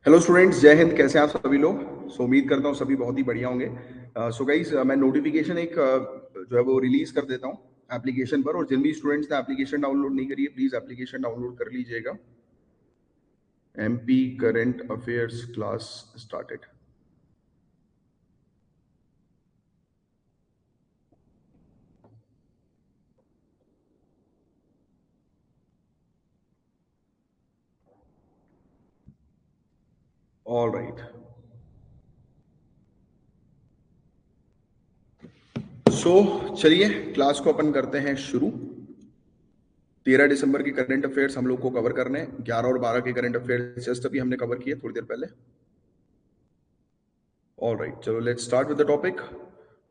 Hello students, जय हिंद। कैसे हैं आप सभी लोग? उम्मीद करता हूँ सभी बहुत ही बढ़िया होंगे। सो गाइस, मैं नोटिफिकेशन एक जो है वो रिलीज कर देता हूँ एप्लीकेशन पर, और जिन भी स्टूडेंट्स ने एप्लीकेशन डाउनलोड नहीं करी है प्लीज एप्लीकेशन डाउनलोड कर लीजिएगा। MP current affairs class started. All right, so चलिए क्लास को अपन करते हैं शुरू। 13 दिसंबर के करंट अफेयर्स हम लोग को कवर करने हैं। 11 और 12 के करंट अफेयर्स जस्ट अभी हमने कवर किए थोड़ी देर पहले। ऑल राइट, चलो let's start with the topic.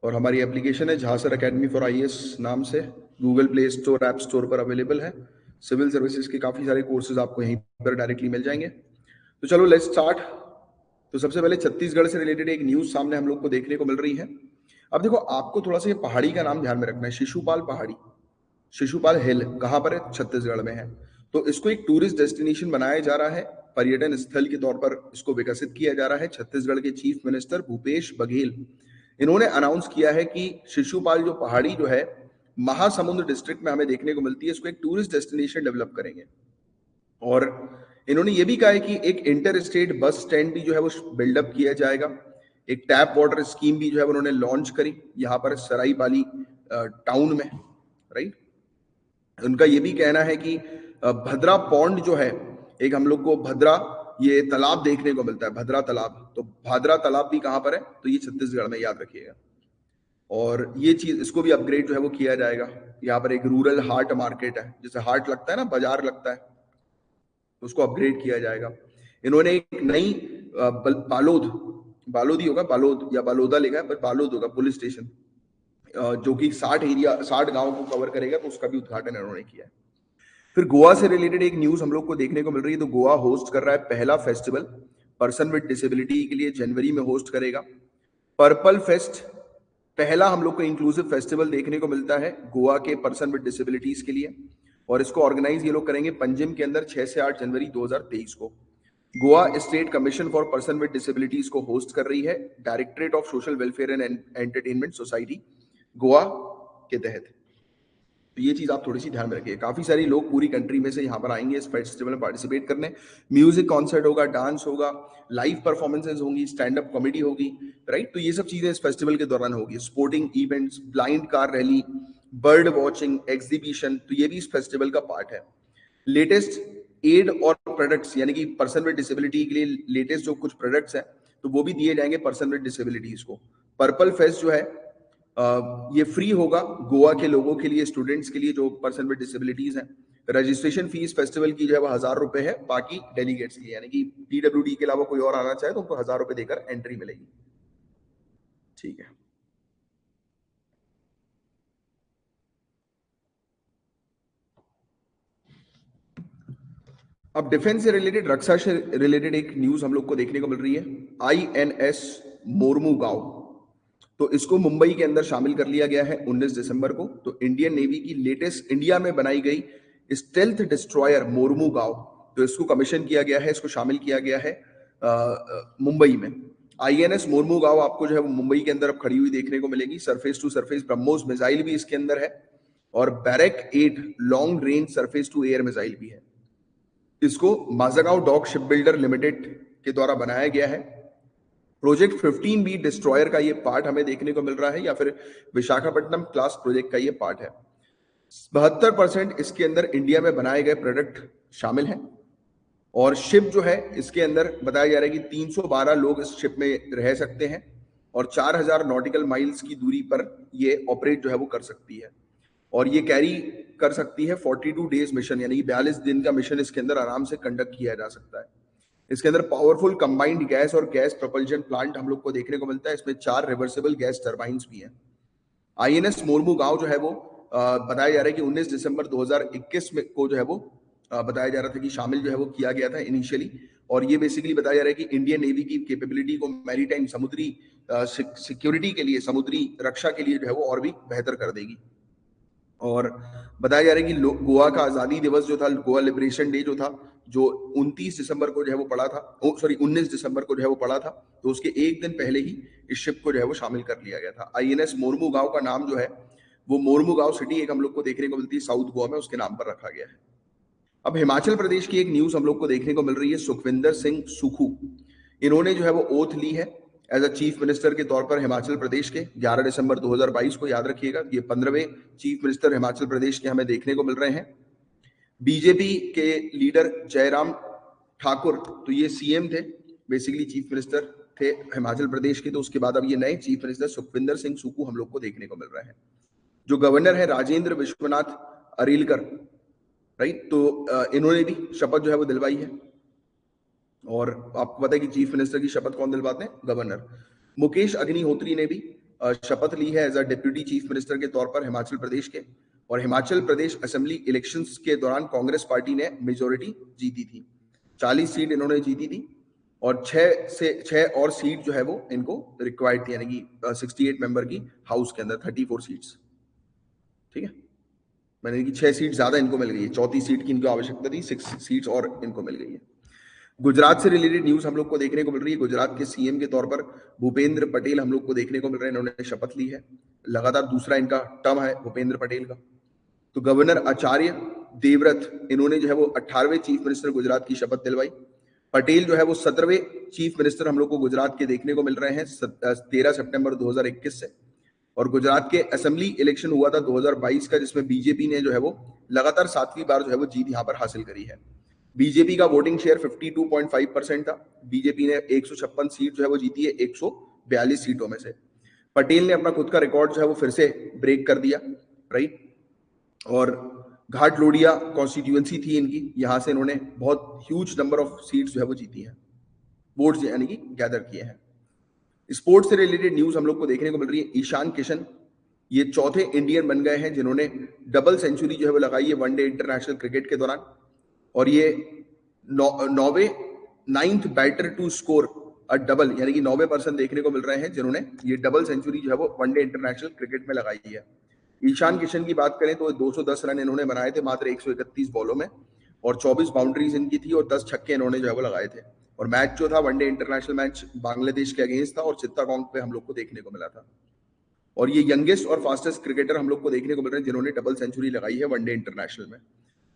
और हमारी एप्लीकेशन है झांसर एकेडमी फॉर आईएएस नाम से, Google play store app store पर अवेलेबल है। सिविल सर्विसेज के काफी सारे कोर्सेज आपको यहीं पर डायरेक्टली मिल जाएंगे। तो चलो लेट्स स्टार्ट। तो सबसे पहले छत्तीसगढ़ से रिलेटेड एक न्यूज सामने हम लोग को देखने को मिल रही है। अब देखो, आपको थोड़ा सा ये पहाड़ी का नाम ध्यान में रखना है, शिशुपाल पहाड़ी। शिशुपाल हिल कहाँ पर है? छत्तीसगढ़ में है। तो इसको एक टूरिस्ट डेस्टिनेशन बनाया जा रहा है, पर्यटन स्थल के तौर पर इसको विकसित किया जा रहा है। छत्तीसगढ़ के चीफ मिनिस्टर भूपेश बघेल, इन्होंने अनाउंस किया है कि शिशुपाल जो पहाड़ी जो है महासमुंद डिस्ट्रिक्ट में हमें देखने को मिलती है, इसको एक टूरिस्ट डेस्टिनेशन डेवलप करेंगे। और इन्होंने ये भी कहा है कि एक इंटर स्टेट बस स्टैंड भी जो है वो बिल्डअप किया जाएगा। एक टैप वाटर स्कीम भी जो है उन्होंने लॉन्च करी यहाँ पर सराईपाली टाउन में, राइट। उनका ये भी कहना है कि भद्रा पॉन्ड जो है, एक हम लोग को भद्रा ये तालाब देखने को मिलता है, भद्रा तालाब। तो भादरा तालाब भी कहाँ पर है? तो ये छत्तीसगढ़ में, याद रखिएगा। और ये चीज, इसको भी अपग्रेड जो है वो किया जाएगा। यहाँ पर एक रूरल हाट मार्केट है, जैसे हाट लगता है ना, बाजार लगता है, तो उसको अपग्रेड किया जाएगा। इन्होंने एक नई बालोद, बालोद ही होगा, बालोद या बालोदा लिखा है, पर बालोद होगा पुलिस स्टेशन, जो कि 60 गांव को कवर करेगा, तो उसका भी उद्घाटन इन्होंने किया है। फिर गोवा से रिलेटेड एक न्यूज हम लोग को देखने को मिल रही है। तो गोवा होस्ट कर रहा है पहला फेस्टिवल पर्सन विद डिसेबिलिटी के लिए, जनवरी में होस्ट करेगा पर्पल फेस्ट। पहला हम लोग को इंक्लूसिव फेस्टिवल देखने को मिलता है गोवा के पर्सन विद डिसेबिलिटीज के लिए, और इसको ऑर्गेनाइज ये लोग करेंगे पंजिम के अंदर 6 से 8 जनवरी 2023 को। Goa state commission for person with disabilities को होस्ट कर रही है directorate of social welfare and entertainment society Goa के तहत। तो ये चीज आप थोड़ी सी ध्यान में रखिए। काफी सारे लोग पूरी कंट्री में से यहाँ पर आएंगे इस फेस्टिवल में पार्टिसिपेट करने। म्यूजिक कॉन्सर्ट होगा, डांस होगा, लाइव परफॉर्मेंसेज होंगी, स्टैंड अप कॉमेडी होगी, राइट। तो ये सब चीजें इस फेस्टिवल के दौरान होगी। Sporting events, blind car rally, bird watching, exhibition, तो ये भी इस फेस्टिवल का पार्ट है। लेटेस्ट एड और प्रोडक्ट्स, यानी कि पर्सन विद डिसेबिलिटी के लिए लेटेस्ट जो कुछ प्रोडक्ट्स हैं, तो वो भी दिए जाएंगे पर्सन विद डिसेबिलिटीज को। पर्पल फेस्ट जो है ये फ्री होगा गोवा के लोगों के लिए, स्टूडेंट्स के लिए जो पर्सन विद डिसेबिलिटीज हैं। रजिस्ट्रेशन फीस फेस्टिवल की जो है वो 1000 रुपए है, बाकी डेलीगेट्स के लिए, यानी कि पीडब्ल्यूडी के अलावा कोई और आना चाहे तो उनको 1000 रुपए देकर एंट्री मिलेगी। ठीक है। अब डिफेंस से रिलेटेड, रक्षा से रिलेटेड एक न्यूज हम लोग को देखने को मिल रही है। आईएनएस मोरमुगांव, तो इसको मुंबई के अंदर शामिल कर लिया गया है 19 दिसंबर को। तो इंडियन नेवी की लेटेस्ट इंडिया में बनाई गई स्टेल्थ डिस्ट्रॉयर मोरमुगांव, तो इसको कमीशन किया गया है, इसको शामिल किया गया है मुंबई में। आईएनएस मोरमुगांव आपको जो है वो मुंबई के अंदर अब खड़ी हुई देखने को मिलेगी। Surface to surface BrahMos missile भी इसके अंदर है, और Barak 8 long range surface to air missile भी है। इसको Mazagon dock ship builder limited के द्वारा बनाया गया है। प्रोजेक्ट 15B डिस्ट्रॉयर का ये पार्ट हमें देखने को मिल रहा है, या फिर विशाखापट्टनम क्लास प्रोजेक्ट का ये पार्ट है। 72% इसके अंदर इंडिया में बनाए गए प्रोडक्ट शामिल हैं। और शिप जो है इसके अंदर बताया जा रहा है कि 312 लोग इस शिप में रह सकते हैं, और 4000 नॉटिकल माइल्स की दूरी पर ये ऑपरेट जो है वो कर सकती है। और ये कैरी कर सकती है 42 डेज मिशन, यानी कि 42 दिन का मिशन इसके अंदर आराम से कंडक्ट किया जा सकता है। इसके अंदर पावरफुल कंबाइंड गैस और गैस प्रोपल्जन प्लांट हम लोग को देखने को मिलता है। इसमें 4 रिवर्सिबल गैस टर्बाइंस भी हैं। आईएनएस मोरमुगांव जो है वो बताया जा रहा है कि 19 दिसंबर 2021 में को जो है वो बताया जा रहा था कि शामिल जो है वो किया गया था इनिशियली। और ये बेसिकली बताया जा रहा है कि इंडियन नेवी की कैपेबिलिटी को मैरीटाइम समुद्री सिक्योरिटी के लिए, समुद्री रक्षा के लिए जो है वो और भी बेहतर कर देगी। और बताया जा रहा है कि गोवा का आजादी दिवस जो था, गोवा लिबरेशन डे जो था, जो 29 दिसंबर को जो है वो पड़ा था, 19 दिसंबर को जो है वो पड़ा था, तो उसके एक दिन पहले ही इस शिप को जो है वो शामिल कर लिया गया था। आईएनएस मोरमुगांव का नाम जो है वो मोरमुगांव सिटी एक हम लोग को देखने को मिलती है साउथ गोवा में, उसके नाम पर रखा गया है। अब हिमाचल प्रदेश की एक न्यूज हम लोग को देखने को मिल रही है। सुखविंदर सिंह सुक्खू, इन्होंने जो है वो ओथ ली है एज अ चीफ मिनिस्टर के तौर पर हिमाचल प्रदेश के। 11 दिसंबर 2022 को, याद रखिएगा, ये 15वें चीफ मिनिस्टर हिमाचल प्रदेश के हमें देखने को मिल रहे हैं। बीजेपी के लीडर जयराम ठाकुर, तो ये सीएम थे, बेसिकली चीफ मिनिस्टर थे हिमाचल प्रदेश के, तो उसके बाद अब ये नए चीफ मिनिस्टर सुखविंदर सिंह सुक्खू हम लोग को देखने को मिल रहे हैं। जो गवर्नर है राजेंद्र विश्वनाथ अरीलकर, राइट, तो इन्होंने भी शपथ जो है वो दिलवाई है। और आपको पता है कि चीफ मिनिस्टर की शपथ कौन दिलवाते हैं? गवर्नर। मुकेश अग्निहोत्री ने भी शपथ ली है as a deputy chief minister के तौर पर हिमाचल प्रदेश के। और हिमाचल प्रदेश असेंबली इलेक्शंस के दौरान कांग्रेस पार्टी ने मेजोरिटी जीती थी, 40 सीट इन्होंने जीती थी, और 6 और सीट जो है वो इनको रिक्वायर्ड थी, यानी कि 68 मेंबर की हाउस के अंदर 34 सीट्स, ठीक है, मैंने कि 6 सीट ज्यादा इनको मिल गई है, 34 सीट की इनको आवश्यकता थी, 6 सीट्स और इनको मिल गई है। गुजरात से रिलेटेड न्यूज हम लोग को देखने को मिल रही है। गुजरात के सीएम के तौर पर भूपेंद्र पटेल हम लोग को देखने को मिल रहे हैं, इन्होंने शपथ ली है, लगातार दूसरा इनका टर्म है भूपेंद्र पटेल का। तो गवर्नर आचार्य देवव्रत, इन्होंने जो है वो 18वें चीफ मिनिस्टर गुजरात की शपथ दिलवाई। पटेल जो है वो 17वें चीफ मिनिस्टर हम लोग को गुजरात के देखने को मिल रहे हैं 13 सितंबर 2021 से। और गुजरात के असेंबली इलेक्शन हुआ था 2022 का, जिसमें बीजेपी ने जो है वो लगातार 7वीं बार जो है वो जीत यहां पर हासिल करी है। बीजेपी का वोटिंग शेयर 52.5% था। बीजेपी ने 156 सीट जो है वो जीती है 142 सीटों में से। पटेल ने अपना खुद का रिकॉर्ड जो है वो फिर से ब्रेक कर दिया, राइट। और घाट लोडिया कॉन्स्टिट्यूएंसी थी इनकी, यहां से इन्होंने बहुत ह्यूज नंबर ऑफ सीट्स जो है वो जीती हैं, वोट्स यानी कि गैदर किए हैं। स्पोर्ट्स से रिलेटेड न्यूज हम लोग को देखने को मिल रही है। ईशान किशन, ये चौथे इंडियन बन गए हैं जिन्होंने डबल सेंचुरी जो है वो लगाई है वनडे इंटरनेशनल क्रिकेट के दौरान। और ये 9th batter to score a double, यानी कि 9वें पर्सन देखने को मिल रहे हैं जिन्होंने ये डबल सेंचुरी जो है वो वनडे इंटरनेशनल क्रिकेट में लगाई है। ईशान किशन की बात करें तो 210 रन इन्होंने बनाए थे मात्र 131 बॉलों में, और 24 बाउंड्रीज इनकी थी, और 10 छक्के इन्होंने जो है वो लगाए थे। और मैच जो था वनडे इंटरनेशनल मैच बांग्लादेश के अगेंस्ट था, और चित्तागोंग पे हम लोग को देखने को मिला था। और ये यंगेस्ट और फास्टेस्ट क्रिकेटर हम लोग को देखने को मिल रहे हैं जिन्होंने डबल सेंचुरी लगाई है वनडे इंटरनेशनल में।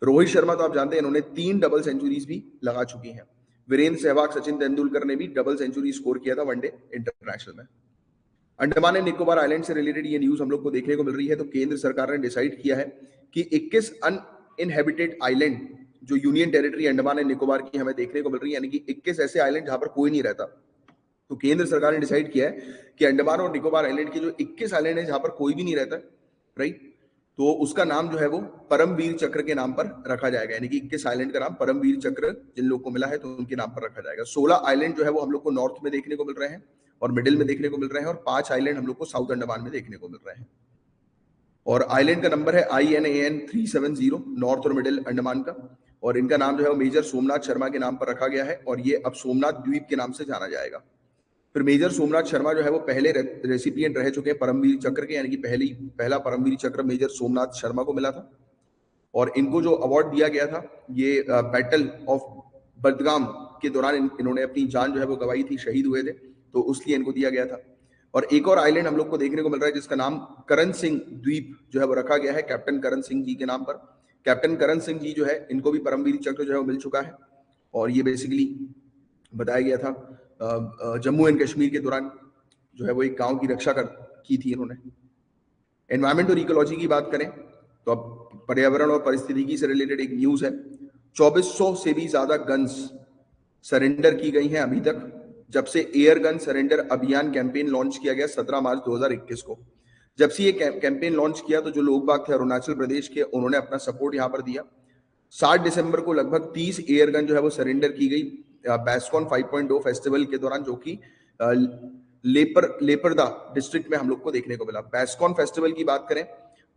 रोहित शर्मा तो आप जानते हैं इन्होंने 3 डबल सेंचुरीज भी लगा चुकी हैं। वीरेंद्र सहवाग, सचिन तेंदुलकर ने भी डबल सेंचुरी स्कोर किया था वनडे इंटरनेशनल में। अंडमान एंड निकोबार आइलैंड से रिलेटेड ये न्यूज हम लोग को देखने को मिल रही है। तो केंद्र सरकार ने डिसाइड किया है कि 21 अनइनहेबिटेड आइलैंड जो union territory Andaman and Nicobar की हमें देखने को मिल रही है, यानी कि 21 ऐसे आइलैंड जहां पर कोई नहीं रहता। तो केंद्र सरकार ने डिसाइड किया है कि अंडमान और निकोबार आइलैंड के जो 21 आइलैंड है जहां पर कोई भी नहीं रहता, राइट, तो उसका नाम जो है वो परमवीर चक्र के नाम पर रखा जाएगा, यानी कि 21 आइलैंड का नाम परमवीर चक्र जिन लोग को मिला है तो उनके नाम पर रखा जाएगा। 16 आइलैंड जो है वो हम लोग को नॉर्थ में देखने को मिल रहे हैं और मिडिल में देखने को मिल रहे हैं, और 5 आइलैंड हम लोग को साउथ अंडमान में देखने को मिल रहे हैं। और आइलैंड का नंबर है INAN 370 नॉर्थ और मिडिल अंडमान का, और इनका नाम जो है वो मेजर सोमनाथ शर्मा के नाम पर रखा गया है, और ये अब सोमनाथ द्वीप के नाम से जाना जाएगा। फिर मेजर सोमनाथ शर्मा जो है वो पहले रेसिपिएंट रह चुके हैं परमवीर चक्र के, यानी कि पहला परमवीर चक्र मेजर सोमनाथ शर्मा को मिला था। और इनको जो अवार्ड दिया गया था ये बैटल ऑफ बडगाम के दौरान इन्होंने अपनी जान जो है वो गवाई थी, शहीद हुए थे, तो उसलिए इनको दिया गया था। और एक और आइलैंड हम लोग को देखने को मिल रहा है जिसका नाम करण सिंह द्वीप जो है वो रखा गया है कैप्टन करण सिंह जी के नाम पर। कैप्टन करण सिंह जी जो है इनको भी परमवीर चक्र जो है वो मिल चुका है, और ये बेसिकली बताया गया था जम्मू एंड कश्मीर के दौरान जो है वो एक गांव की रक्षा की थी इन्होंने। एनवायरमेंट और इकोलॉजी की बात करें तो अब पर्यावरण और पारिस्थितिकी से रिलेटेड एक न्यूज है। 2400 से भी ज्यादा गन्स सरेंडर की गई हैं अभी तक, जब से एयर गन सरेंडर अभियान कैंपेन लॉन्च किया गया 17 मार्च 2021 को। जब से ये कैंपेन लॉन्च किया तो जो लोग बाग थे अरुणाचल प्रदेश के, उन्होंने अपना सपोर्ट यहाँ पर दिया। 7 दिसंबर को लगभग 30 एयर गन जो है वो सरेंडर की गई बेस्कॉन 5.0 फेस्टिवल के दौरान, जो कि लेपरदा डिस्ट्रिक्ट में हम लोग को देखने को मिला। बेस्कॉन फेस्टिवल की बात करें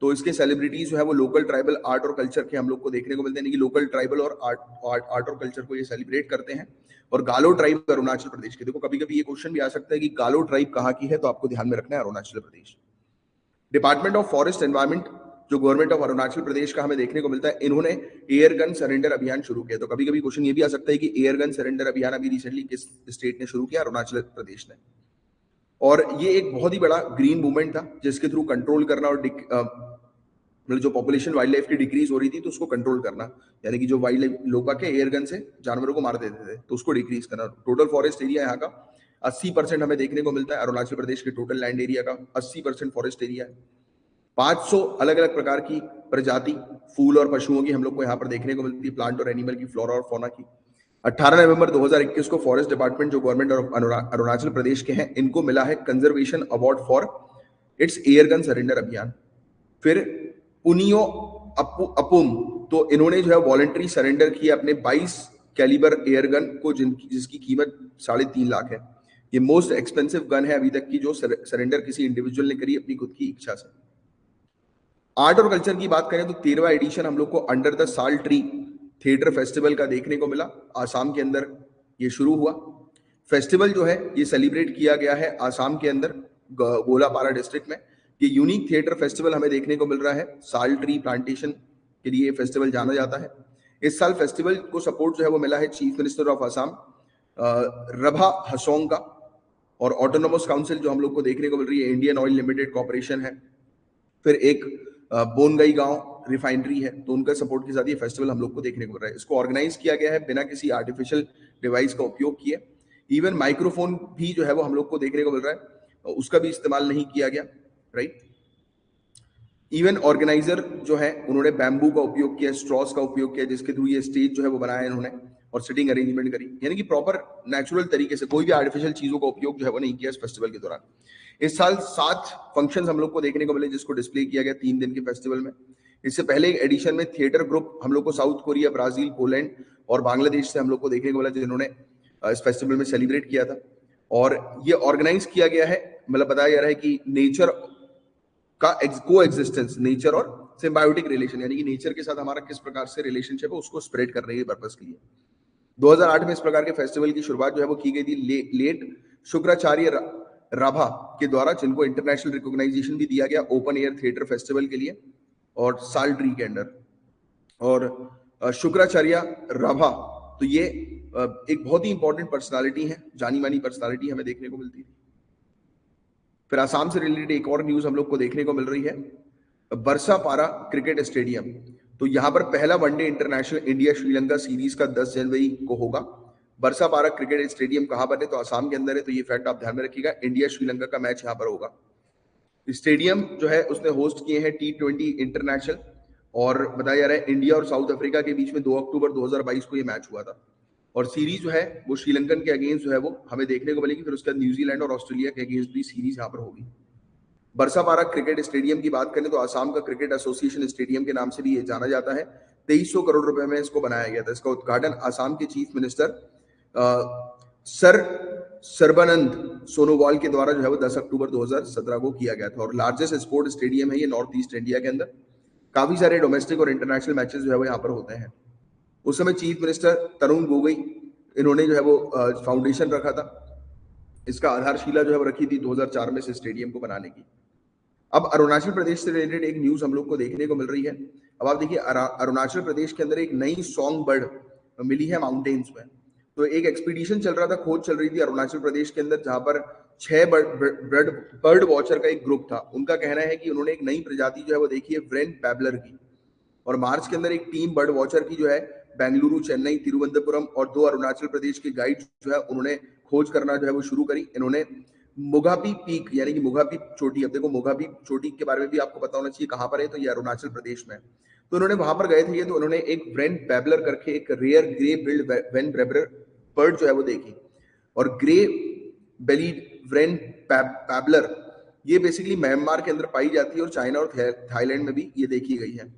तो इसके सेलिब्रिटीज जो है वो लोकल ट्राइबल आर्ट और कल्चर के हम लोग को देखने को मिलते हैं, कि लोकल ट्राइबल और आर्ट और कल्चर को ये सेलिब्रेट करते हैं। और गालो ट्राइब अरुणाचल प्रदेश के, देखो कभी कभी ये क्वेश्चन भी आ सकता है कि गालो ट्राइब कहाँ की है, तो आपको ध्यान में रखना है Arunachal Pradesh. Department of forest environment जो गवर्नमेंट ऑफ अरुणाचल प्रदेश का हमें देखने को मिलता है, इन्होंने एयर गन सरेंडर अभियान शुरू किया। तो कभी कभी क्वेश्चन ये भी आ सकता है कि एयर गन सरेंडर अभियान अभी रिसेंटली किस स्टेट ने शुरू किया? अरुणाचल प्रदेश ने। और ये एक बहुत ही बड़ा ग्रीन मूवमेंट था जिसके थ्रू कंट्रोल करना और मतलब जो पॉपुलेशन वाइल्ड लाइफ की डिक्रीज हो रही थी तो उसको कंट्रोल करना, यानी कि जो वाइल्ड लाइफ लोग आके एयर गन से जानवरों को मार देते थे तो उसको डिक्रीज करना। टोटल फॉरेस्ट एरिया यहाँ का 80% हमें देखने को मिलता है। अरुणाचल प्रदेश के टोटल लैंड एरिया का 80% फॉरेस्ट एरिया है। 500 अलग अलग प्रकार की प्रजाति फूल और पशुओं की हम लोग को यहाँ पर देखने को मिलती है, प्लांट और एनिमल की, फ्लोरा और फौना की। 18 नवंबर 2021 को फॉरेस्ट डिपार्टमेंट जो गवर्नमेंट ऑफ अरुणाचल प्रदेश के हैं, इनको मिला है conservation award for its air gun surrender अभियान। फिर पुनियो अपुम, तो इन्होंने जो है वॉलंटरी सरेंडर किया अपने 22 कैलिबर एयर गन को, जिसकी कीमत 3.5 लाख है। ये मोस्ट एक्सपेंसिव गन है अभी तक की जो सरेंडर किसी इंडिविजुअल ने करी अपनी खुद की इच्छा से। आर्ट और कल्चर की बात करें तो 13वां एडिशन हम लोग को अंडर द साल ट्री थिएटर फेस्टिवल का देखने को मिला। आसाम के अंदर ये शुरू हुआ। फेस्टिवल जो है ये सेलिब्रेट किया गया है आसाम के अंदर गोलापारा डिस्ट्रिक्ट में। ये यूनिक थिएटर फेस्टिवल हमें देखने को मिल रहा है। साल ट्री प्लांटेशन के लिए ये फेस्टिवल जाना जाता है। इस साल फेस्टिवल को सपोर्ट जो है वो मिला है चीफ मिनिस्टर ऑफ आसाम रभा हसोंग का, और ऑटोनोमस काउंसिल जो हम लोग को देखने को मिल रही है इंडियन ऑयल लिमिटेड कॉर्पोरेशन है। फिर एक बोनगई गांव रिफाइनरी है, तो उनका सपोर्ट के साथ ये फेस्टिवल हम लोग को देखने को मिल रहा है। इसको ऑर्गेनाइज किया गया है बिना किसी आर्टिफिशियल डिवाइस का उपयोग किए। इवन माइक्रोफोन भी जो है वो हम लोग को देखने को मिल रहा है, उसका भी इस्तेमाल नहीं किया गया, राइट। इवन ऑर्गेनाइजर जो है उन्होंने बैम्बू का उपयोग किया, स्ट्रॉस का उपयोग किया, जिसके थ्रू ये स्टेज जो है वो बनाया इन्होंने और सिटिंग अरेंजमेंट करी, यानी कि प्रॉपर नेचुरल तरीके से, कोई भी आर्टिफिशियल चीजों का उपयोग जो है वो नहीं किया इस फेस्टिवल के दौरान। इस साल 7 फंक्शंस हम लोग को देखने को मिले जिसको डिस्प्ले किया गया 3 दिन के फेस्टिवल में। इससे पहले एक एडिशन में थिएटर ग्रुप हम लोग को साउथ कोरिया, ब्राजील, पोलैंड और बांग्लादेश से हम लोग को देखने को मिला जिन्होंने इस फेस्टिवल में सेलिब्रेट किया था। और ये ऑर्गेनाइज किया गया है, मतलब बताया जा रहा है कि नेचर का को एग्जिस्टेंस, नेचर और सिम्बायोटिक रिलेशन, यानी कि नेचर के साथ हमारा किस प्रकार से रिलेशनशिप है उसको स्प्रेड करने के पर्पस के लिए 2008 में इस प्रकार के फेस्टिवल की शुरुआत जो है वो की गई थी लेट शुक्राचार्य राभा के द्वारा, जिनको इंटरनेशनल रिकॉग्नाइजेशन भी दिया गया ओपन एयर थिएटर फेस्टिवल के लिए और साल ट्री के अंडर। और शुक्राचार्य राभा, तो ये एक बहुत ही इंपॉर्टेंट पर्सनालिटी है, जानी मानी पर्सनालिटी हमें देखने को मिलती है। फिर आसाम से रिलेटेड एक और न्यूज हम लोग को देखने को मिल रही है, बरसापारा क्रिकेट स्टेडियम। तो यहाँ पर पहला one day international India Sri Lanka series का 10 जनवरी को होगा। बरसापारा क्रिकेट स्टेडियम कहाँ पर है? तो आसाम के अंदर है, तो ये फैक्ट आप ध्यान में रखिएगा। इंडिया श्रीलंका का मैच यहाँ पर होगा। स्टेडियम जो है उसने होस्ट किए हैं T20 इंटरनेशनल, और बताया जा रहा है इंडिया और साउथ अफ्रीका के बीच में 2 अक्टूबर 2022 को ये मैच हुआ था। और सीरीज जो है वो श्रीलंकन के अगेंस्ट जो है वो हमें देखने को मिलेगी। फिर उसके बाद न्यूजीलैंड और ऑस्ट्रेलिया के अगेंस्ट भी सीरीज यहाँ पर होगी। बरसापारा क्रिकेट स्टेडियम की बात करें तो आसाम का क्रिकेट एसोसिएशन स्टेडियम के नाम से भी ये जाना जाता है। 2300 करोड़ रुपए में इसको बनाया गया था। इसका उद्घाटन आसाम के chief minister sir Sarbananda Sonowal के द्वारा जो है वो 10 अक्टूबर 2017 को किया गया था। और लार्जेस्ट स्पोर्ट स्टेडियम है ये नॉर्थ ईस्ट इंडिया के अंदर। काफी सारे डोमेस्टिक और इंटरनेशनल मैचेस जो है वो यहाँ पर होते हैं। उस समय चीफ मिनिस्टर तरुण गोगोई, इन्होंने जो है वो फाउंडेशन रखा था, इसका आधारशिला जो है वो रखी थी 2004 में से स्टेडियम को बनाने की। अब अरुणाचल प्रदेश से रिलेटेड एक न्यूज हम लोग को देखने को मिल रही है। अब आप देखिए अरुणाचल प्रदेश के अंदर एक नई सॉन्ग बर्ड मिली है माउंटेन्स में। तो एक एक्सपीडिशन चल रहा था, खोज चल रही थी अरुणाचल प्रदेश के अंदर, जहां पर 6 बर्ड वॉचर का एक ग्रुप था। उनका कहना है कि उन्होंने एक नई प्रजाति जो है वो देखी है व्रेन पैबलर की। और मार्च के अंदर एक टीम बर्ड वॉचर की जो है बेंगलुरु, चेन्नई, तिरुवनंतपुरम और 2 अरुणाचल प्रदेश के गाइड जो है उन्होंने खोज करना जो है वो शुरू करी। इन्होंने मोगापी पीक यानी कि मोगापी चोटी, अब देखो मोगापी चोटी के बारे में भी आपको पता होना चाहिए कहां पर है, तो ये अरुणाचल प्रदेश में। तो उन्होंने वहां पर गए थे, तो उन्होंने एक व्रेन पैबलर करके एक rare grey billed wren babbler bird जो है वो देखी। और ग्रे बेलीड व्रेन पैबलर ये बेसिकली म्यांमार के अंदर पाई जाती है और चाइना और थाईलैंड में भी ये देखी गई है।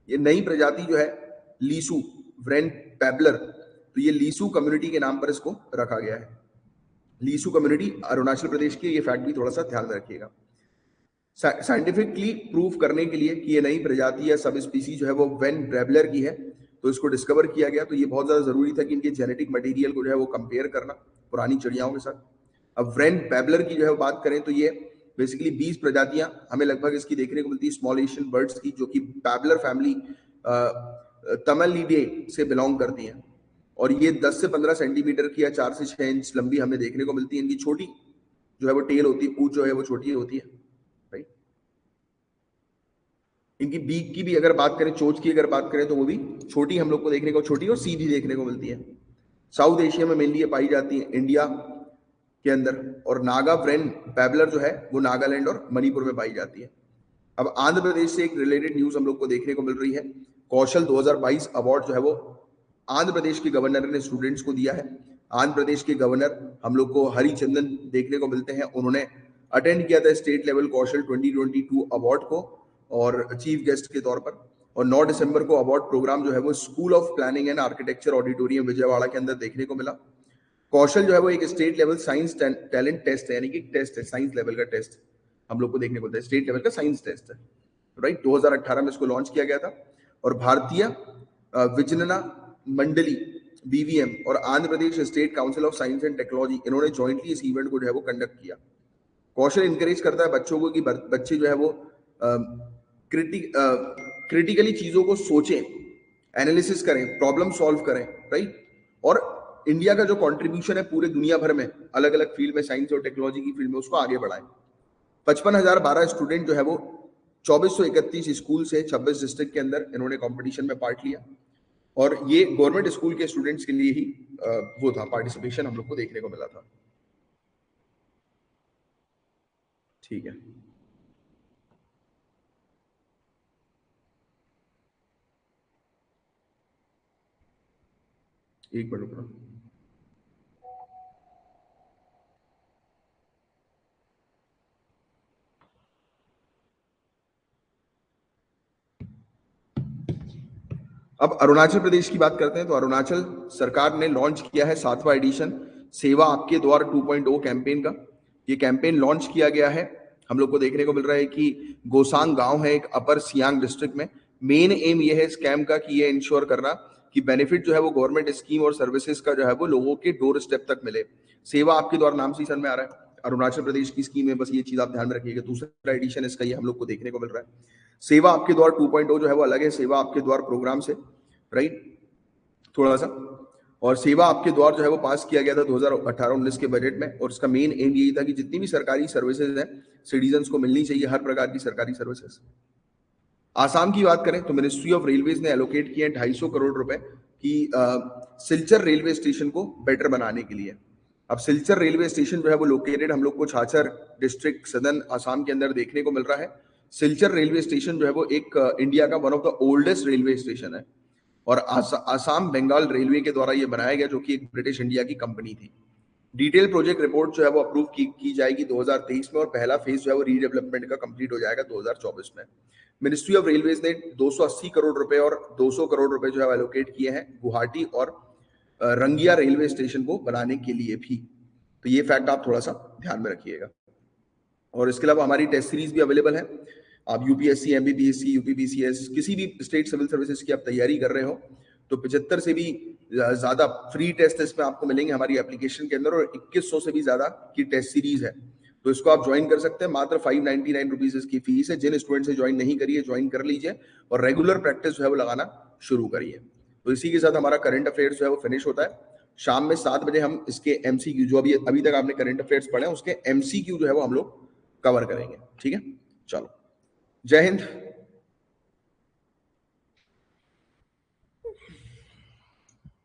ये नई प्रजाति जो है लीसू व्रेन पैबलर, तो ये लीसू कम्युनिटी के नाम पर इसको रखा गया है। लीसू कम्युनिटी अरुणाचल प्रदेश की, ये फैक्ट भी थोड़ा सा ध्यान में रखिएगा। साइंटिफिकली प्रूव करने के लिए कि ये नई प्रजाति या सब स्पीसीज जो है वो व्रेन पैबलर की है, तो इसको डिस्कवर किया गया। तो ये बहुत ज्यादा जरूरी था कि इनके जेनेटिक मटेरियल को जो है वो कंपेयर करना पुरानी चिड़ियाओं के साथ। अब व्रेन पैबलर की जो है बात करें तो ये बेसिकली 20 प्रजातियां हमें लगभग इसकी देखने को मिलती है स्मॉल एशियन बर्ड्स की, जो कि पैबलर फैमिली तमलिडे से बिलोंग करती हैं। और ये 10 से 15 सेंटीमीटर की या 4 से 6 इंच लंबी हमें देखने को मिलती है। इनकी छोटी जो है वो टेल होती है, पूंछ जो है वो छोटी होती है, राइट। इनकी बीक की भी अगर बात करें, चोंच की अगर बात करें, तो वो भी छोटी हम लोग को देखने को, छोटी और सीधी देखने को मिलती है। साउथ एशिया में मेनली ये पाई जाती है, इंडिया के अंदर। और नागा व्रेन पैबलर जो है वो नागालैंड और मणिपुर में पाई जाती है। अब आंध्र प्रदेश से एक रिलेटेड न्यूज हम लोग को देखने को मिल रही है। कौशल 2022 अवार्ड जो है वो आंध्र प्रदेश के गवर्नर ने स्टूडेंट्स को दिया है। आंध्र प्रदेश के गवर्नर हम लोग को हरिचंदन देखने को मिलते हैं। उन्होंने अटेंड किया था स्टेट लेवल कौशल 2022 अवार्ड को, और चीफ गेस्ट के तौर पर। और 9 दिसंबर को अवार्ड प्रोग्राम जो है वो school of planning and architecture auditorium Vijayawada के अंदर देखने को मिला। कौशल जो है वो एक state level science talent test है, यानी कि टेस्ट है, साइंस लेवल का टेस्ट हम लोग को देखने को मिलता है, स्टेट लेवल का साइंस टेस्ट है, राइट। 2018 में इसको लॉन्च किया गया था। और भारतीय विजनना मंडली बीवीएम और Andhra Pradesh state council of science and technology, इन्होंने जॉइंटली इस इवेंट को जो है वो कंडक्ट किया। कौशल इंकरेज करता है बच्चों को कि बच्चे जो है वो क्रिटिकली चीजों को सोचें, एनालिसिस करें, प्रॉब्लम सॉल्व करें, राइट। और इंडिया का जो कंट्रीब्यूशन है पूरे दुनिया भर में अलग अलग फील्ड में, साइंस और टेक्नोलॉजी की फील्ड में, उसको आगे बढ़ाएं। 55,012 स्टूडेंट जो है वो 2431 स्कूल से 26 डिस्ट्रिक्ट के अंदर इन्होंने कंपटीशन में पार्ट लिया। और ये गवर्नमेंट स्कूल के स्टूडेंट्स के लिए ही वो था, पार्टिसिपेशन हम लोग को देखने को मिला था। ठीक है, एक मिनट रुकना। अब अरुणाचल प्रदेश की बात करते हैं। तो अरुणाचल सरकार ने लॉन्च किया है 7वां एडिशन सेवा आपके द्वार 2.0 कैंपेन का। ये कैंपेन लॉन्च किया गया है, हम लोग को देखने को मिल रहा है कि गोसांग गांव है एक अपर सियांग डिस्ट्रिक्ट में। मेन एम ये है इस कैंप का कि ये इंश्योर करना कि बेनिफिट जो है वो गवर्नमेंट स्कीम और सर्विसेज का जो है वो लोगों के डोर स्टेप तक मिले। सेवा आपके द्वार नाम से ही समझ में आ रहा है, अरुणाचल प्रदेश की स्कीम है, बस ये चीज आप ध्यान में रखिएगा। दूसरा एडिशन इसका ये हम लोग को देखने को मिल रहा है। सेवा आपके द्वार 2.0 जो है वो अलग है सेवा आपके द्वार प्रोग्राम से, राइट, थोड़ा सा। और सेवा आपके द्वार जो है वो पास किया गया था 2018-19 के बजट में। और इसका मेन एम यही था कि जितनी भी सरकारी सर्विसेज हैं सिटीजन्स को मिलनी चाहिए, हर प्रकार की सरकारी सर्विसेज। आसाम की बात करें तो मिनिस्ट्री ऑफ रेलवेज ने एलोकेट किए 250 करोड़ रुपए की सिलचर रेलवे स्टेशन को बेटर बनाने के लिए। अब सिलचर रेलवे स्टेशन जो है वो लोकेटेड हम लोग को छाछर डिस्ट्रिक्ट सदर्न आसाम के अंदर देखने को मिल रहा है। सिलचर रेलवे स्टेशन जो है वो एक इंडिया का one of the oldest railway station है। और आसाम बंगाल रेलवे के द्वारा ये बनाया गया, जो कि एक ब्रिटिश इंडिया की कंपनी थी। डिटेल प्रोजेक्ट रिपोर्ट जो है वो अप्रूव की जाएगी 2023 में, और पहला फेज जो है वो रीडेवलपमेंट का कंप्लीट हो जाएगा 2024 में। मिनिस्ट्री ऑफ रेलवेज ने 280 करोड़ रुपए और 200 करोड़ रुपए जो है एलोकेट किए हैं गुवाहाटी और रंगिया रेलवे स्टेशन को बनाने के लिए भी। तो ये फैक्ट आप थोड़ा सा ध्यान में रखिएगा। और इसके अलावा हमारी टेस्ट सीरीज भी अवेलेबल है। आप यूपीएससी, एमबीबीएससी, यूपीपीसीएस, किसी भी स्टेट सिविल सर्विसेज की आप तैयारी कर रहे हो तो 75 से भी ज्यादा फ्री टेस्ट इसमें आपको मिलेंगे हमारी एप्लीकेशन के अंदर, और 2100 से भी ज्यादा की टेस्ट सीरीज है। तो इसको आप ज्वाइन कर सकते हैं, मात्र 599 रुपीज इसकी फीस है। जिन स्टूडेंट से ज्वाइन नहीं करिए ज्वाइन कर लीजिए, और रेगुलर प्रैक्टिस जो है वो लगाना शुरू करिए। तो इसी के साथ हमारा करंट अफेयर्स जो है वो फिनिश होता है। शाम में 7 बजे हम इसके एमसीक्यू, जो अभी तक आपने करंट अफेयर्स पढ़े हैं उसके एमसीक्यू जो है वो हम लोग कवर करेंगे। ठीक है, चलो, जय हिंद।